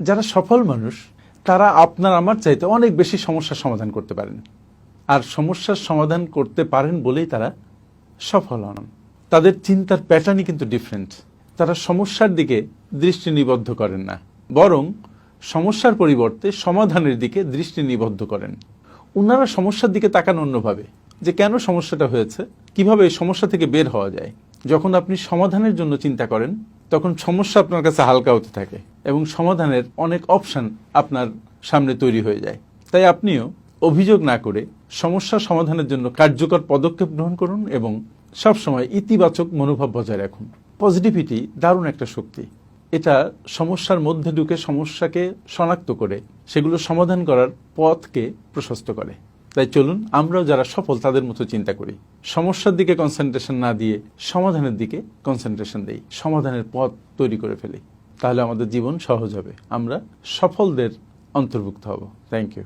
যারা সফল মানুষ তারা আপনার আমার চাইতে অনেক বেশি সমস্যার সমাধান করতে পারেন, আর সমস্যার সমাধান করতে পারেন বলেই তারা সফল হন। তাদের চিন্তার প্যাটার্নই কিন্তু ডিফারেন্ট। তারা সমস্যার দিকে দৃষ্টি নিবদ্ধ করেন না, বরং সমস্যার পরিবর্তে সমাধানের দিকে দৃষ্টি নিবদ্ধ করেন। ওনারা সমস্যার দিকে তাকান অন্যভাবে, যে কেন সমস্যাটা হয়েছে, কিভাবে এই সমস্যা থেকে বের হওয়া যায়। যখন আপনি সমাধানের জন্য চিন্তা করেন তখন সমস্যা আপনার কাছে হালকা হতে থাকে এবং সমাধানের অনেক অপশন আপনার সামনে তৈরি হয়ে যায়। তাই আপনিও অভিযোগ না করে সমস্যা সমাধানের জন্য কার্যকর পদক্ষেপ গ্রহণ করুন এবং সবসময় ইতিবাচক মনোভাব বজায় রাখুন। পজিটিভিটি দারুণ একটা শক্তি। এটা সমস্যার মধ্যে ঢুকে সমস্যাকে শনাক্ত করে সেগুলো সমাধান করার পথকে প্রশস্ত করে। তাই চলুন আমরাও যারা সফল তাদের মতো চিন্তা করি, সমস্যার দিকে কনসেন্ট্রেশন না দিয়ে সমাধানের দিকে কনসেন্ট্রেশন দেই, সমাধানের পথ তৈরি করে ফেলি। তাহলে আমাদের জীবন সহজ হবে, আমরা সফলদের অন্তর্ভুক্ত হব। Thank you.